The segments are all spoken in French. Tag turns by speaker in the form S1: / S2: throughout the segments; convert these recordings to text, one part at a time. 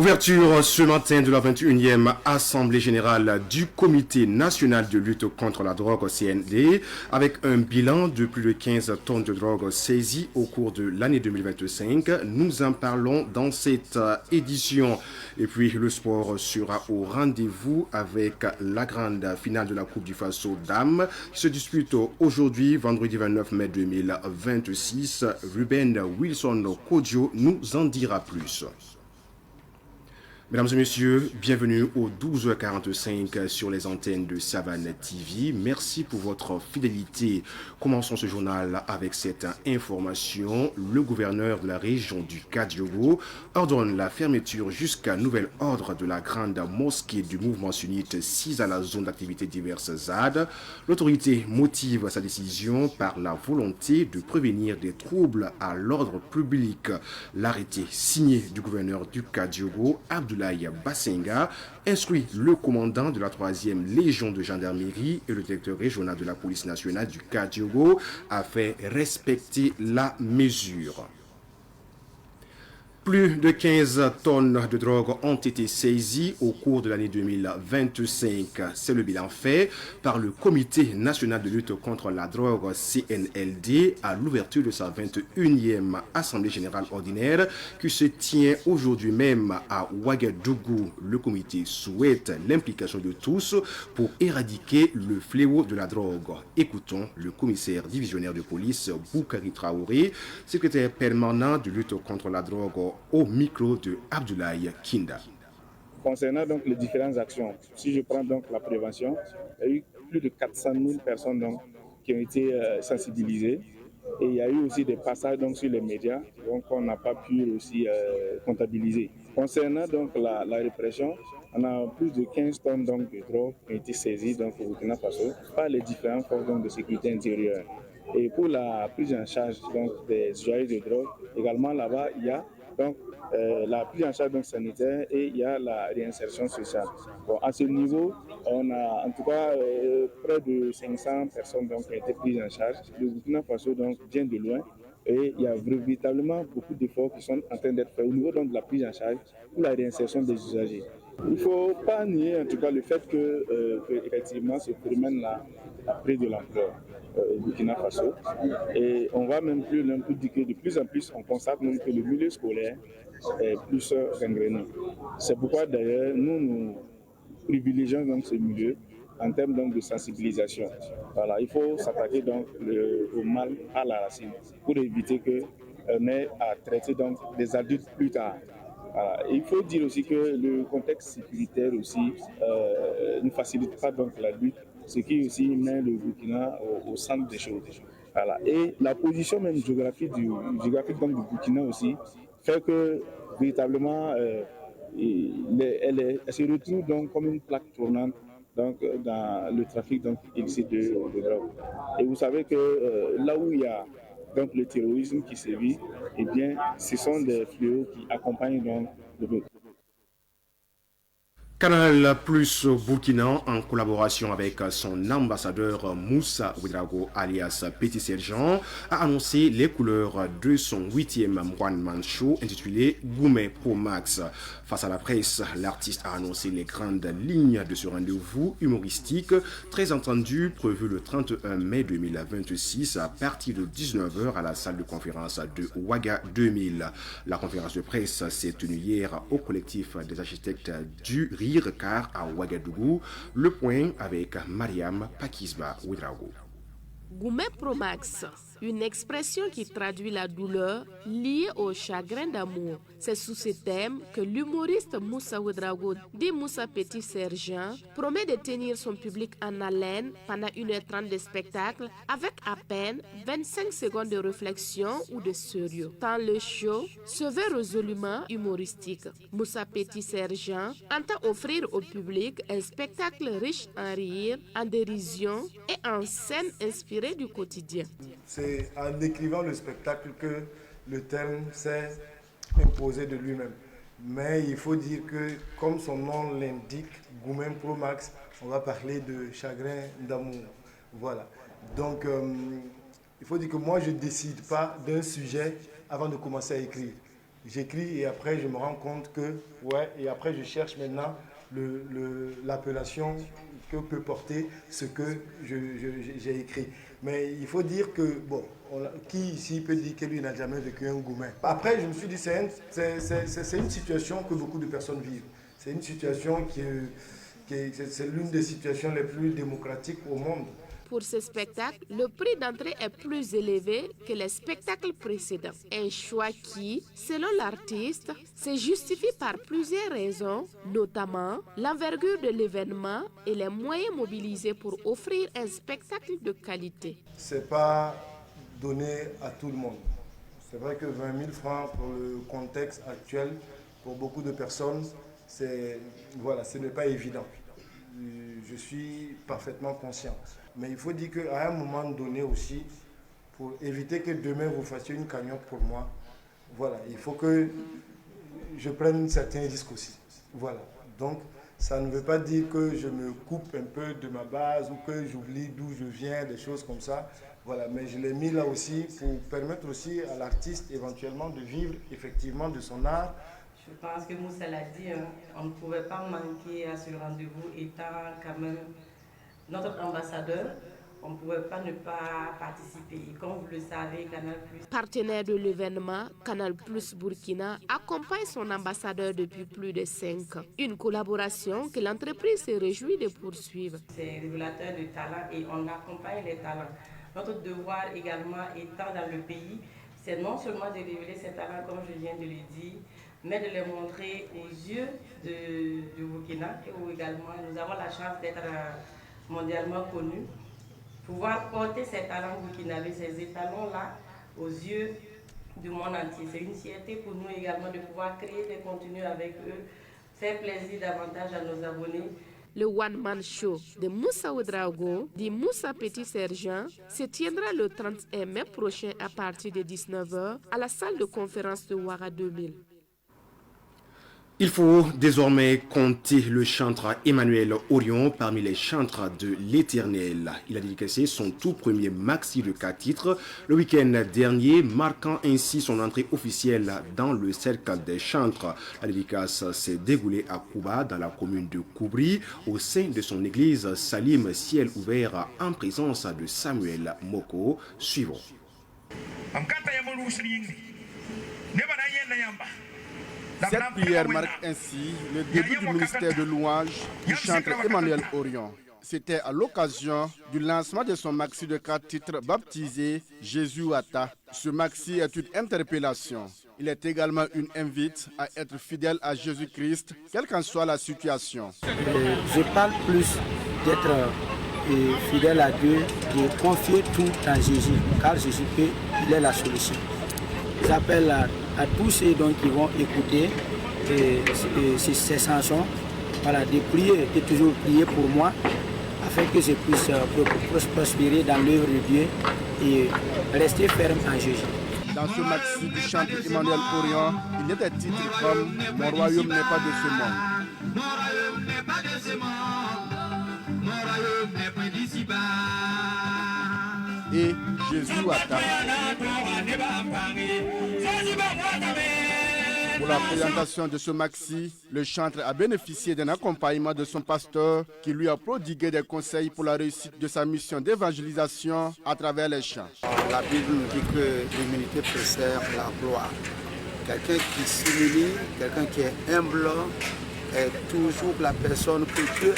S1: Ouverture ce matin de la 21e Assemblée générale du Comité national de lutte contre la drogue CND avec un bilan de plus de 15 tonnes de drogue saisies au cours de l'année 2025. Nous en parlons dans cette édition. Et puis le sport sera au rendez-vous avec la grande finale de la Coupe du Faso Dames qui se dispute aujourd'hui, vendredi 29 mai 2026. Ruben Wilson Kodjo nous en dira plus. Mesdames et messieurs, bienvenue au 12h45 sur les antennes de Savane TV. Merci pour votre fidélité. Commençons ce journal avec cette information. Le gouverneur de la région du Kadiogo ordonne la fermeture jusqu'à nouvel ordre de la grande mosquée du mouvement sunnite 6 à la zone d'activité diverses ZAD. L'autorité motive sa décision par la volonté de prévenir des troubles à l'ordre public. L'arrêté signé du gouverneur du Kadiogo, Abdoulaye Bassenga, instruit le commandant de la 3e Légion de gendarmerie et le directeur régional de la police nationale du Kadiogo à faire respecter la mesure. Plus de 15 tonnes de drogue ont été saisies au cours de l'année 2025. C'est le bilan fait par le Comité national de lutte contre la drogue CNLD à l'ouverture de sa 21e Assemblée générale ordinaire qui se tient aujourd'hui même à Ouagadougou. Le comité souhaite l'implication de tous pour éradiquer le fléau de la drogue. Écoutons le commissaire divisionnaire de police Boukari Traoré, secrétaire permanent de lutte contre la drogue au micro de Abdoulaye Kinda.
S2: Concernant donc les différentes actions, si je prends donc la prévention, il y a eu plus de 400 000 personnes donc, qui ont été sensibilisées et il y a eu aussi des passages donc, sur les médias donc, qu'on n'a pas pu aussi comptabiliser. Concernant donc la répression, on a plus de 15 tonnes donc, de drogue qui ont été saisies donc, au Burkina Faso par les différentes forces donc, de sécurité intérieure. Et pour la prise en charge donc, des usages de drogue, également là-bas, il y a donc, la prise en charge donc, sanitaire et il y a la réinsertion sociale. Bon, à ce niveau, on a en tout cas près de 500 personnes donc, qui ont été prises en charge. Le Burkina Faso donc, vient de loin et il y a véritablement beaucoup d'efforts qui sont en train d'être faits au niveau donc, de la prise en charge pour la réinsertion des usagers. Il ne faut pas nier en tout cas le fait que effectivement ce phénomène-là a pris de l'ampleur au Burkina Faso. Et on va même plus loin pour dire que de plus en plus on constate même que le milieu scolaire est plus gangréné. C'est pourquoi d'ailleurs nous privilégions donc ce milieu en termes donc de sensibilisation. Voilà, il faut s'attaquer donc au mal à la racine pour éviter qu'on ait à traiter donc des adultes plus tard. Voilà. Il faut dire aussi que le contexte sécuritaire aussi ne facilite pas donc la lutte, ce qui aussi met le Burkina au centre des choses. Voilà. Et la position même géographique donc, du Burkina aussi fait que véritablement elle se retrouve donc comme une plaque tournante donc, dans le trafic donc, illicite de drogue. Et vous savez que là où il y a donc, le terrorisme qui sévit, eh bien, ce sont des fléaux qui accompagnent donc, le
S1: Canal Plus Burkina, en collaboration avec son ambassadeur Moussa Ouedraogo alias Petit Sergent, a annoncé les couleurs de son 8e one-man show intitulé Goumé Pro Max. Face à la presse, l'artiste a annoncé les grandes lignes de ce rendez-vous humoristique, très entendu, prévu le 31 mai 2026 à partir de 19h à la salle de conférence de Ouaga 2000. La conférence de presse s'est tenue hier au collectif des architectes du Car à Ouagadougou, le point avec Mariam Pakisba Ouedraogo.
S3: Goumé Promax, une expression qui traduit la douleur liée au chagrin d'amour. C'est sous ce thème que l'humoriste Moussa Ouedraogo, dit Moussa Petit Sergent, promet de tenir son public en haleine pendant 1h30 de spectacle avec à peine 25 secondes de réflexion ou de sérieux. Tant le show se veut résolument humoristique. Moussa Petit Sergent entend offrir au public un spectacle riche en rire, en dérision et en scènes inspirées du quotidien.
S4: C'est en écrivant le spectacle que le terme s'est imposé de lui-même. Mais il faut dire que, comme son nom l'indique, Goumé Pro Max, on va parler de chagrin d'amour. Voilà. Donc, il faut dire que moi, je ne décide pas d'un sujet avant de commencer à écrire. J'écris et après je me rends compte que, ouais, et après je cherche maintenant l'appellation que peut porter ce que j'ai écrit. Mais il faut dire que, bon, qui ici peut dire que lui n'a jamais vécu un Goumen? Après, je me suis dit, c'est une situation que beaucoup de personnes vivent. C'est une situation c'est l'une des situations les plus démocratiques au monde.
S3: Pour ce spectacle, le prix d'entrée est plus élevé que les spectacles précédents. Un choix qui, selon l'artiste, se justifie par plusieurs raisons, notamment l'envergure de l'événement et les moyens mobilisés pour offrir un spectacle de qualité.
S4: Ce n'est pas donné à tout le monde. C'est vrai que 20 000 francs pour le contexte actuel, pour beaucoup de personnes, voilà, ce n'est pas évident. Je suis parfaitement conscient. Mais il faut dire qu'à un moment donné aussi, pour éviter que demain vous fassiez une cagnotte pour moi, voilà, il faut que je prenne certains risques aussi. Voilà. Donc, ça ne veut pas dire que je me coupe un peu de ma base ou que j'oublie d'où je viens, des choses comme ça. Voilà. Mais je l'ai mis là aussi pour permettre aussi à l'artiste éventuellement de vivre effectivement de son art.
S5: Je pense que Moussa l'a dit, hein, on ne pouvait pas manquer à ce rendez-vous étant quand même notre ambassadeur. On ne pouvait pas ne pas participer. Et comme vous le savez, Canal+,
S3: partenaire de l'événement, Canal+ Burkina accompagne son ambassadeur depuis plus de 5 ans. Une collaboration que l'entreprise se réjouit de poursuivre.
S5: C'est révélateur de talent et on accompagne les talents. Notre devoir également étant dans le pays, c'est non seulement de révéler ces talents, comme je viens de le dire, mais de les montrer aux yeux du Burkina, et où également nous avons la chance d'être mondialement connus, pouvoir porter ces talents burkinabés, ces étalons-là, aux yeux du monde entier. C'est une fierté pour nous également de pouvoir créer des contenus avec eux, faire plaisir davantage à nos abonnés.
S3: Le one-man show de Moussa Ouedraogo, dit Moussa Petit Sergent, se tiendra le 31 mai prochain à partir de 19h à la salle de conférence de Ouara 2000.
S1: Il faut désormais compter le chantre Emmanuel Orion parmi les chantres de l'Éternel. Il a dédicacé son tout premier maxi de 4 titres le week-end dernier, marquant ainsi son entrée officielle dans le cercle des chantres. La dédicace s'est déroulée à Kouba, dans la commune de Koubri, au sein de son église Salim Ciel Ouvert, en présence de Samuel Moko. Suivons.
S6: Cette prière marque ainsi le début du ministère de louange du chantre Emmanuel Orion. C'était à l'occasion du lancement de son maxi de 4 titres baptisé Jésus Ata. Ce maxi est une interpellation. Il est également une invite à être fidèle à Jésus-Christ, quelle qu'en soit la situation.
S7: Je parle plus d'être fidèle à Dieu, de confier tout à Jésus, car Jésus, il est la solution. J'appelle à tous ceux qui vont écouter ces chansons, voilà, de prier, de toujours prier pour moi, afin que je puisse prospérer dans l'œuvre de Dieu et rester ferme en Jésus.
S6: Dans ce maxi du chantre Emmanuel Orion, il y a des titres comme « Mon royaume n'est pas de ce monde ». Mon royaume n'est pas de ce monde, mon royaume n'est pas d'ici-bas. Et Jésus Ata. Pour la présentation de ce maxi, le chantre a bénéficié d'un accompagnement de son pasteur qui lui a prodigué des conseils pour la réussite de sa mission d'évangélisation à travers les chants.
S7: La Bible nous dit que l'humilité précède la gloire. Quelqu'un qui s'humilie, quelqu'un qui est humble, est toujours la personne que Dieu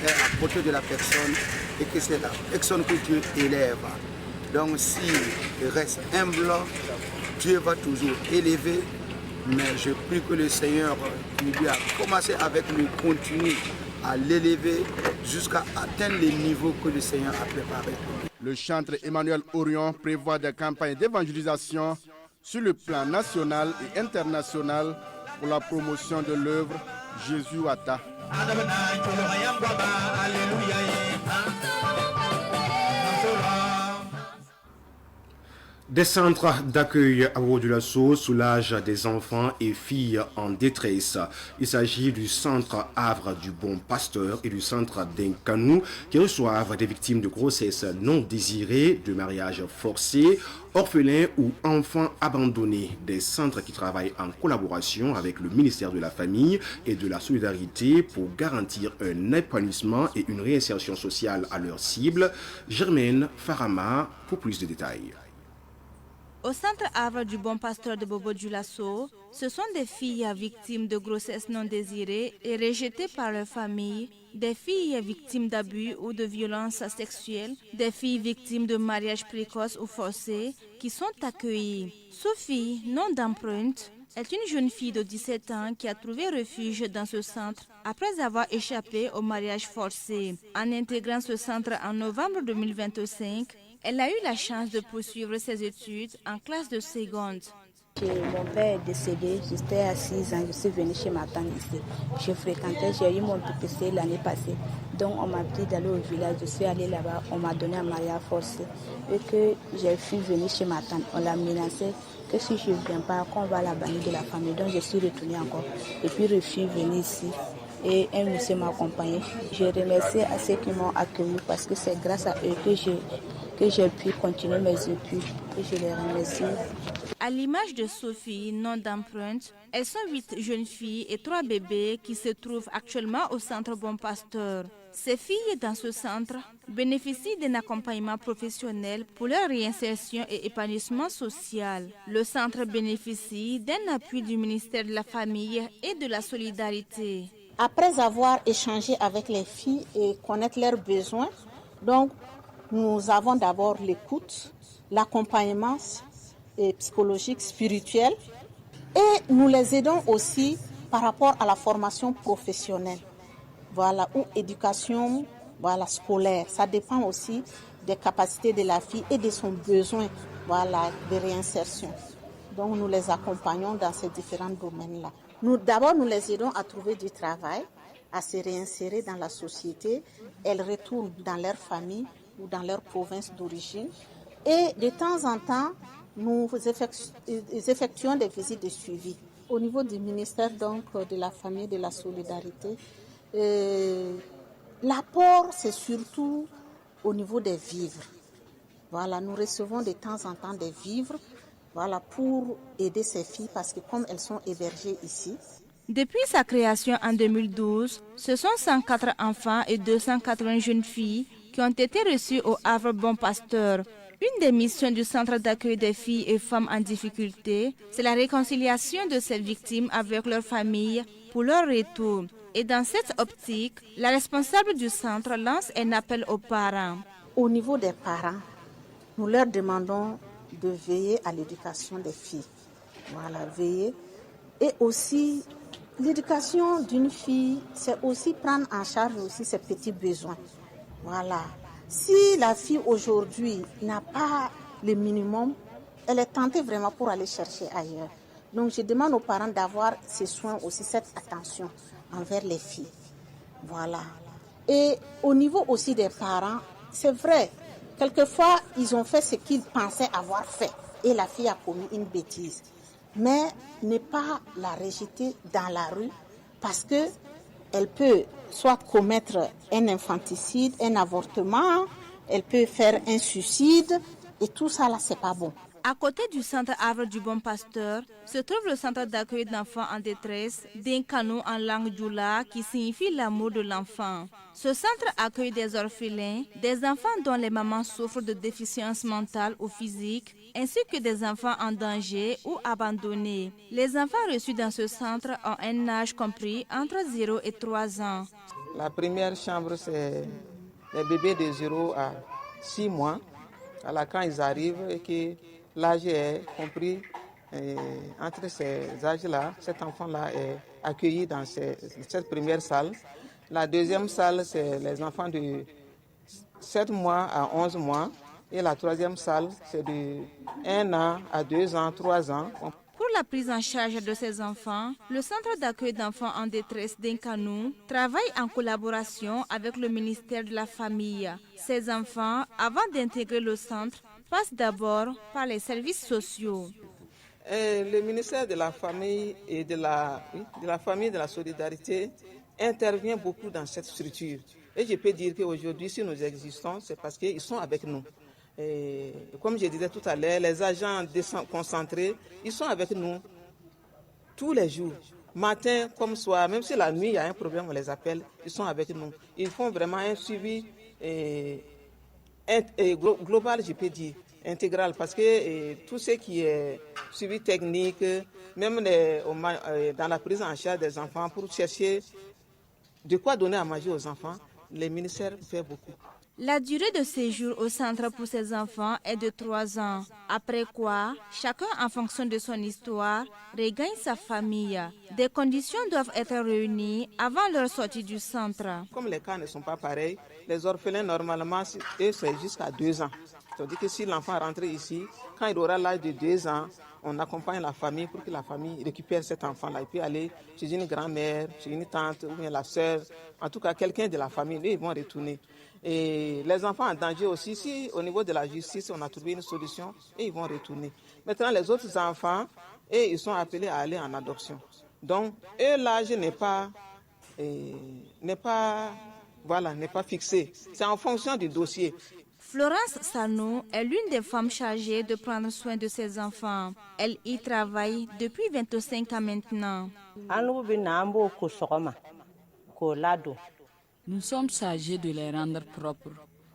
S7: est à côté de la personne et que c'est la personne que Dieu élève. Donc s'il reste humble, Dieu va toujours élever, mais je prie que le Seigneur qui lui a commencé avec lui continue à l'élever jusqu'à atteindre les niveaux que le Seigneur a préparés.
S6: Le chantre Emmanuel Orion prévoit des campagnes d'évangélisation sur le plan national et international pour la promotion de l'œuvre Jésus Ata.
S1: Des centres d'accueil à Bobo-Dioulasso soulagent des enfants et filles en détresse. Il s'agit du centre Havre du Bon Pasteur et du centre d'Inkanou qui reçoivent des victimes de grossesse non désirées, de mariages forcés, orphelins ou enfants abandonnés. Des centres qui travaillent en collaboration avec le ministère de la Famille et de la Solidarité pour garantir un épanouissement et une réinsertion sociale à leur cible. Germaine Farama pour plus de détails.
S8: Au centre Havre du Bon Pasteur de Bobo-Dioulasso, ce sont des filles victimes de grossesses non désirées et rejetées par leur famille, des filles victimes d'abus ou de violences sexuelles, des filles victimes de mariages précoces ou forcés qui sont accueillies. Sophie, nom d'empreinte, est une jeune fille de 17 ans qui a trouvé refuge dans ce centre après avoir échappé au mariage forcé. En intégrant ce centre en novembre 2025, elle a eu la chance de poursuivre ses études en classe de seconde.
S9: Mon père est décédé, j'étais à 6 ans, je suis venue chez ma tante ici. J'ai eu mon PPC l'année passée. Donc on m'a dit d'aller au village, je suis allée là-bas, on m'a donné un mariage forcé. Et que j'ai fui venir chez ma tante, on l'a menacé que si je ne viens pas, qu'on va la bannir de la famille. Donc je suis retournée encore. Et puis je suis venue ici. Et un monsieur m'a accompagnée. Je remercie à ceux qui m'ont accueilli parce que c'est grâce à eux que j'ai pu continuer mes études et je les remercie.
S8: À l'image de Sophie, nom d'empreinte, elles sont 8 jeunes filles et 3 bébés qui se trouvent actuellement au centre Bon Pasteur. Ces filles dans ce centre bénéficient d'un accompagnement professionnel pour leur réinsertion et épanouissement social. Le centre bénéficie d'un appui du ministère de la Famille et de la Solidarité.
S10: Après avoir échangé avec les filles et connaître leurs besoins, donc nous avons d'abord l'écoute, l'accompagnement psychologique, spirituel et nous les aidons aussi par rapport à la formation professionnelle, ou éducation scolaire. Ça dépend aussi des capacités de la fille et de son besoin de réinsertion. Donc nous les accompagnons dans ces différents domaines-là. D'abord, nous les aidons à trouver du travail, à se réinsérer dans la société. Elles retournent dans leur famille ou dans leur province d'origine. Et de temps en temps, nous effectuons des visites de suivi. Au niveau du ministère donc, de la Famille et de la Solidarité, l'apport, c'est surtout au niveau des vivres. Nous recevons de temps en temps des vivres pour aider ces filles parce que comme elles sont hébergées ici.
S8: Depuis sa création en 2012, ce sont 104 enfants et 280 jeunes filles qui ont été reçus au Havre Bon Pasteur. Une des missions du centre d'accueil des filles et femmes en difficulté, c'est la réconciliation de ces victimes avec leurs familles pour leur retour. Et dans cette optique, la responsable du centre lance un appel aux parents.
S10: Au niveau des parents, nous leur demandons de veiller à l'éducation des filles. Veiller. Et aussi, l'éducation d'une fille, c'est aussi prendre en charge aussi ses petits besoins. Si la fille aujourd'hui n'a pas le minimum, elle est tentée vraiment pour aller chercher ailleurs. Donc je demande aux parents d'avoir ces soins aussi, cette attention envers les filles. Et au niveau aussi des parents, c'est vrai, quelquefois ils ont fait ce qu'ils pensaient avoir fait et la fille a commis une bêtise. Mais ne pas la rejeter dans la rue parce que elle peut soit commettre un infanticide, un avortement, elle peut faire un suicide et tout ça là c'est pas bon.
S8: À côté du centre Havre du Bon Pasteur se trouve le centre d'accueil d'enfants en détresse d'Inkanou en langue djoula qui signifie l'amour de l'enfant. Ce centre accueille des orphelins, des enfants dont les mamans souffrent de déficience mentale ou physique, ainsi que des enfants en danger ou abandonnés. Les enfants reçus dans ce centre ont un âge compris entre 0 et 3 ans.
S11: La première chambre, c'est les bébés de 0 à 6 mois. Quand ils arrivent et que l'âge est compris entre ces âges-là, cet enfant-là est accueilli dans cette première salle. La deuxième salle, c'est les enfants de 7 mois à 11 mois. Et la troisième salle, c'est de 1 an à 2 ans, 3 ans.
S8: Pour la prise en charge de ces enfants, le centre d'accueil d'enfants en détresse d'Inkanou travaille en collaboration avec le ministère de la Famille. Ces enfants, avant d'intégrer le centre, passe d'abord par les services sociaux.
S11: Le ministère de la Famille et de la Famille et de la Solidarité intervient beaucoup dans cette structure. Et je peux dire qu'aujourd'hui, si nous existons, c'est parce qu'ils sont avec nous. Et comme je disais tout à l'heure, les agents concentrés, ils sont avec nous tous les jours. Matin comme soir, même si la nuit il y a un problème, on les appelle, ils sont avec nous. Ils font vraiment un suivi global, je peux dire, intégral, parce que tout ce qui est suivi technique, même dans la prise en charge des enfants, pour chercher de quoi donner à manger aux enfants, les ministères font beaucoup.
S8: La durée de séjour au centre pour ces enfants est de 3 ans, après quoi, chacun en fonction de son histoire regagne sa famille. Des conditions doivent être réunies avant leur sortie du centre.
S11: Comme les cas ne sont pas pareils, les orphelins normalement, c'est jusqu'à 2 ans. C'est-à-dire que si l'enfant rentre ici, quand il aura l'âge de 2 ans, on accompagne la famille pour que la famille récupère cet enfant-là. Il peut aller chez une grand-mère, chez une tante ou bien la sœur, en tout cas quelqu'un de la famille, ils vont retourner. Et les enfants en danger aussi, si au niveau de la justice, on a trouvé une solution, et ils vont retourner. Maintenant, les autres enfants, ils sont appelés à aller en adoption. Donc, l'âge n'est pas fixé. C'est en fonction du dossier.
S8: Florence Sano est l'une des femmes chargées de prendre soin de ses enfants. Elle y travaille depuis 25 ans maintenant.
S12: Nous sommes chargés de les rendre propres,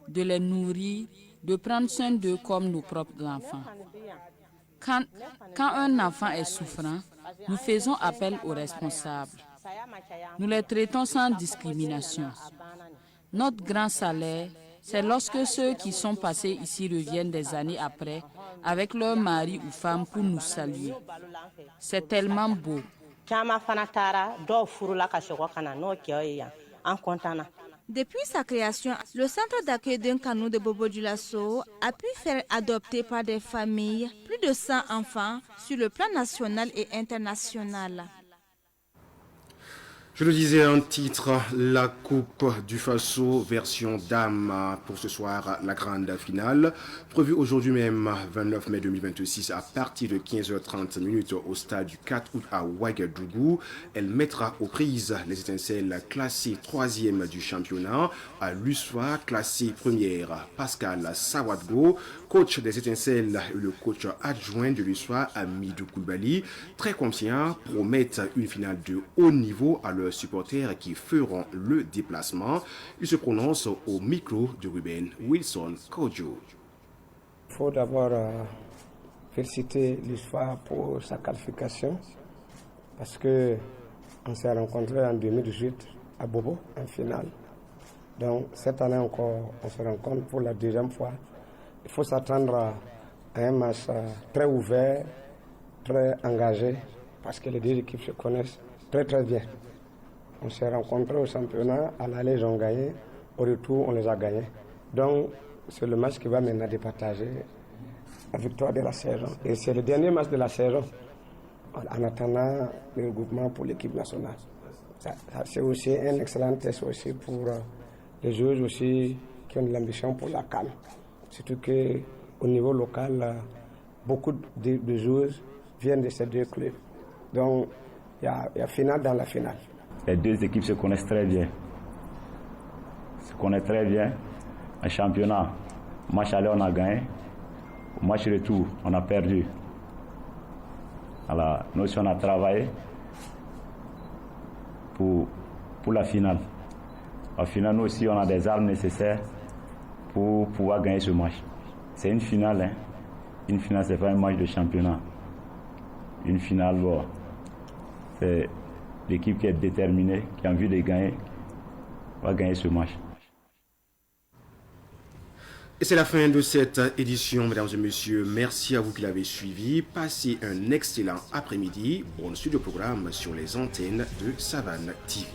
S12: de les nourrir, de prendre soin d'eux comme nos propres enfants. Quand un enfant est souffrant, nous faisons appel aux responsables. Nous les traitons sans discrimination. Notre grand salaire, c'est lorsque ceux qui sont passés ici reviennent des années après avec leur mari ou femme pour nous saluer. C'est tellement beau.
S8: Depuis sa création, le centre d'accueil d'un canot de Bobo Dioulasso a pu faire adopter par des familles plus de 100 enfants sur le plan national et international.
S1: Je le disais en titre, la Coupe du Faso version dames pour ce soir, la grande finale, prévue aujourd'hui même 29 mai 2026 à partir de 15h30 au stade du 4 août à Ouagadougou. Elle mettra aux prises les étincelles classées 3e du championnat, à l'USFA classée 1er. Pascal Sawadgo, coach des étincelles et le coach adjoint de l'USFA, Amidou Koulibaly, très confiants, promettent une finale de haut niveau à leurs supporters qui feront le déplacement. Il se prononce au micro de Ruben Wilson Kojo.
S13: Il faut d'abord féliciter l'USFA pour sa qualification parce qu'on s'est rencontrés en 2018 à Bobo en finale. Donc cette année encore, on se rencontre pour la 2e fois. Il faut s'attendre à un match très ouvert, très engagé parce que les deux équipes se connaissent très bien. On s'est rencontrés au championnat, à l'aller ils ont gagné, au retour on les a gagnés. Donc c'est le match qui va maintenant départager la victoire de la saison. Et c'est le dernier match de la saison en attendant le regroupement pour l'équipe nationale. C'est aussi un excellent test aussi pour les joueurs aussi qui ont de l'ambition pour la CAN. Surtout qu'au niveau local, beaucoup de joueurs viennent de ces deux clubs. Donc il y a finale dans la finale.
S14: Les deux équipes se connaissent très bien. En championnat, match aller on a gagné, match retour on a perdu. Alors, nous aussi on a travaillé pour la finale. En finale, nous aussi on a des armes nécessaires pour pouvoir gagner ce match. C'est une finale, hein. Une finale, c'est pas un match de championnat. Une finale, bon, c'est l'équipe qui est déterminée, qui a envie de gagner, va gagner ce match.
S1: Et c'est la fin de cette édition, mesdames et messieurs. Merci à vous qui l'avez suivi. Passez un excellent après-midi. Bonne suite de programme sur les antennes de Savane TV.